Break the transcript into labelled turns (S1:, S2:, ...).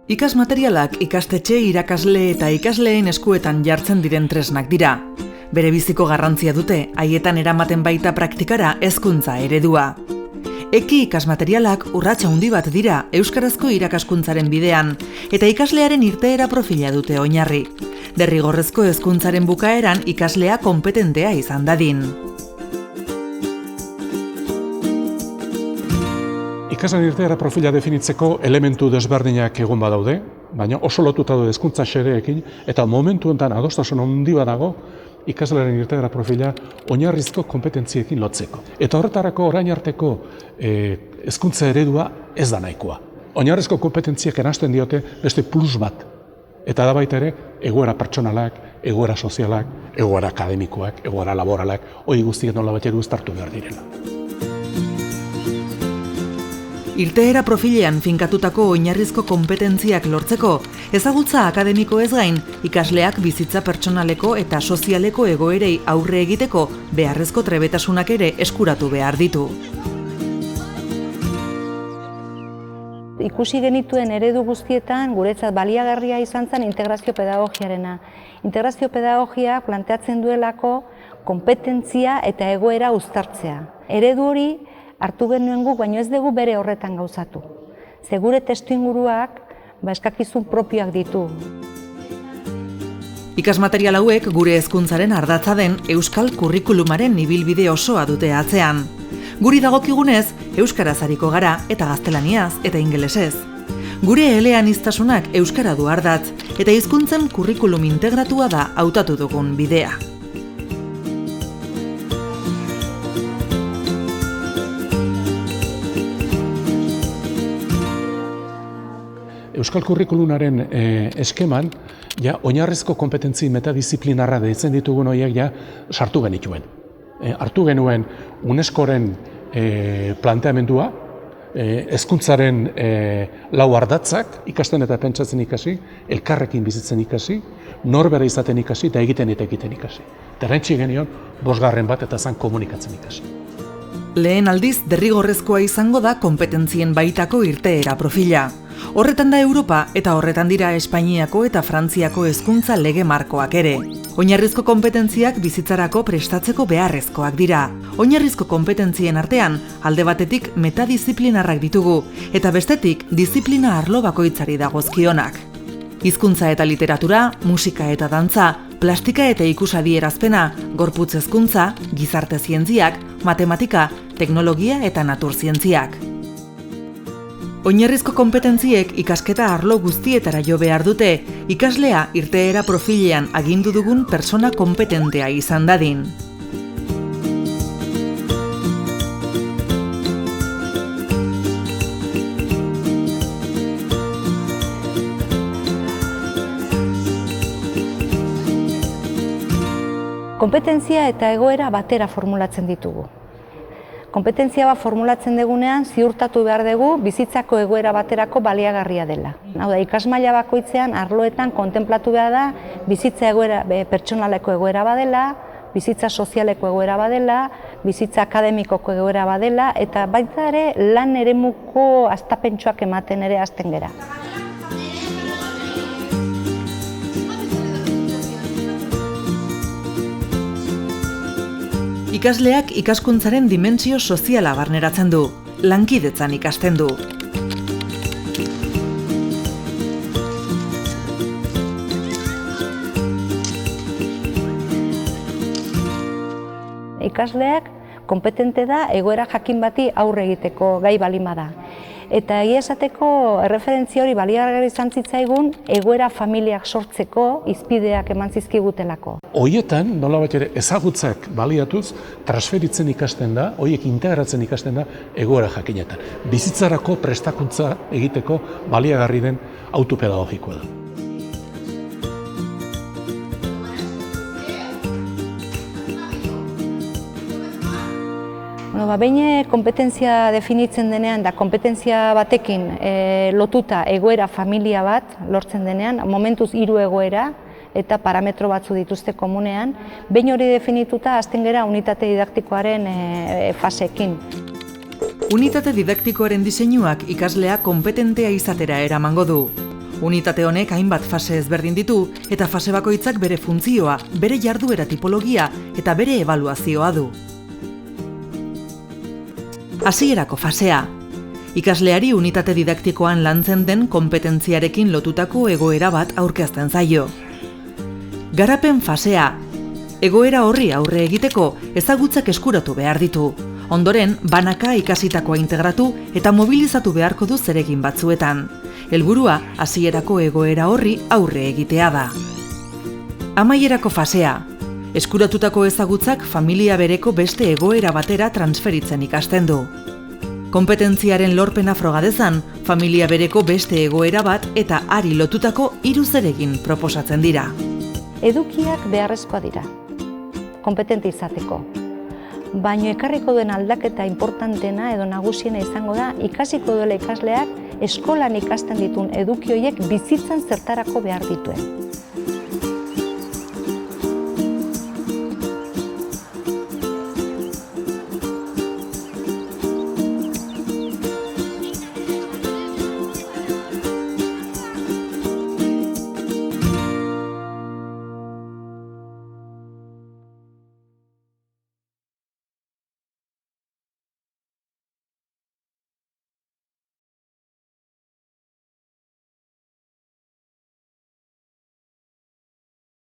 S1: Ikasmaterialak ikastetxe, irakasle eta ikasleen eskuetan jartzen diren tresnak dira. Bere biziko garrantzia dute, haietan eramaten baita praktikara hezkuntza eredua. Eki ikasmaterialak urrats handi bat dira euskarazko irakaskuntzaren bidean, eta ikaslearen irteera profila dute oinarri. Derrigorrezko hezkuntzaren bukaeran ikaslea konpetentea izan dadin.
S2: Ikasleen irteera profila definitzeko elementu desberdinak egon badaude, baina oso lotuta daude hezkuntza xedeekin, eta momentu honetan adostasun handi bat dago ikaslearen irteera profila oinarrizko konpetentziekin lotzeko. Eta horretarako orain arteko hezkuntza eredua ez da nahikoa. Oinarrizko konpetentziak eransten diote beste plus bat. Eta da baita ere, egoera pertsonalak, egoera sozialak, egoera akademikoak, egoera laboralak, hori guztiak nolabait ere uztartu behar direla.
S1: Irteera profilean finkatutako oinarrizko konpetentziak lortzeko, ezagutza akademiko ez gain, ikasleak bizitza pertsonaleko eta sozialeko egoerei aurre egiteko beharrezko trebetasunak ere eskuratu behar ditu.
S3: Ikusi genituen eredu guztietan guretzat baliagarria izan zen integrazio pedagogiarena. Integrazio pedagogia planteatzen duelako konpetentzia eta egoera uztartzea. Eredu hori hartu genuen guk, baino ez dugu bere horretan gauzatu. Ze gure testuinguruak eskakizun propioak ditu.
S1: Ikasmaterial hauek gure hezkuntzaren ardatza den euskal kurrikulumaren ibilbide osoa dute atzean. Guri dagokigunez, euskaraz ariko gara eta gaztelaniaz eta ingelesez. Gure eleaniztasunak euskara du ardatz eta hizkuntzen kurrikulum integratua da hautatu dugun bidea.
S2: Euskal kurrikulumaren eskeman, oinarrizko konpetentzi metadisiplinarra deitzen ditugun horiek sartu genituen. Hartu genuen UNESCOren planteamendua, hezkuntzaren lau ardatzak, ikasten eta pentsatzen ikasi, elkarrekin bizitzen ikasi, norbera izaten ikasi eta egiten ikasi. Terrentsi genion, 5. bat eta zan komunikatzen ikasi.
S1: Lehen aldiz, derrigorrezkoa izango da konpetentzien baitako irteera profila. Horretan da Europa eta horretan dira Espainiako eta Frantziako hezkuntza lege markoak ere. Oinarrizko konpetentziak bizitzarako prestatzeko beharrezkoak dira. Oinarrizko konpetentzien artean, alde batetik metadisiplinarrak ditugu, eta bestetik disiplina arlo bakoitzari dagozkionak. Hizkuntza eta literatura, musika eta dantza, plastika eta ikusadierazpena, gorputz hezkuntza, gizarte zientziak, matematika, teknologia eta naturzientziak. Oinarrizko konpetentziek ikasketa arlo guztietara jo behar dute, ikaslea irteera profilean agindu dugun persona konpetentea izan dadin.
S3: Konpetentzia eta egoera batera formulatzen ditugu. Konpetentzia bat formulatzen dugunean ziurtatu behar dugu bizitzako egoera baterako baliagarria dela. Hau da, ikasmaila bakoitzean arloetan kontenplatu behar da bizitza egoera pertsonaleko egoera badela, bizitza sozialeko egoera badela, bizitza akademikoko egoera badela, eta baita ere lan eremuko hastapentsuak ematen ere hasten gera.
S1: Ikasleak ikaskuntzaren dimentsio soziala barneratzen du, lankidetzan ikasten du.
S3: Ikasleak konpetente da egoera jakin bati aurre egiteko gai balima da. Eta egia esateko erreferentzia hori baliagarri izan zitzaigun egoera familiak sortzeko hizpideak eman zizkigutelako.
S2: Horietan, nolabait ere ezagutzak baliatuz, transferitzen ikasten da, horiek integratzen ikasten da egoera jakinetan. Bizitzarako prestakuntza egiteko baliagarri den autopedagogikoa da.
S3: Behin konpetentzia definitzen denean da konpetentzia batekin lotuta egoera familia bat lortzen denean, momentuz 3 egoera eta parametro batzu dituzte komunean, behin hori definituta hasten gera unitate didaktikoaren faseekin.
S1: Unitate didaktikoaren diseinuak ikaslea konpetentea izatera eramango du. Unitate honek hainbat fase ezberdin ditu eta fase bakoitzak bere funtzioa, bere jarduera tipologia eta bere ebaluazioa du. Hasierako fasea. Ikasleari unitate didaktikoan lantzen den konpetentziarekin lotutako egoera bat aurkezten zaio. Garapen fasea. Egoera horri aurre egiteko ezagutzak eskuratu behar ditu. Ondoren, banaka ikasitakoa integratu eta mobilizatu beharko du zeregin batzuetan. Helburua, hasierako egoera horri aurre egitea da. Amaierako fasea. Eskuratutako ezagutzak familia bereko beste egoera batera transferitzen ikasten du. Konpetentziaren lorpena froga dezan, familia bereko beste egoera bat eta hari lotutako 3 zeregin proposatzen dira.
S3: Edukiak beharrezkoa dira, konpetente izateko. Baino ekarriko duen aldaketa importantena edo nagusiena izango da ikasiko duela ikasleak eskolan ikasten dituen eduki horiek bizitzan zertarako behar dituen.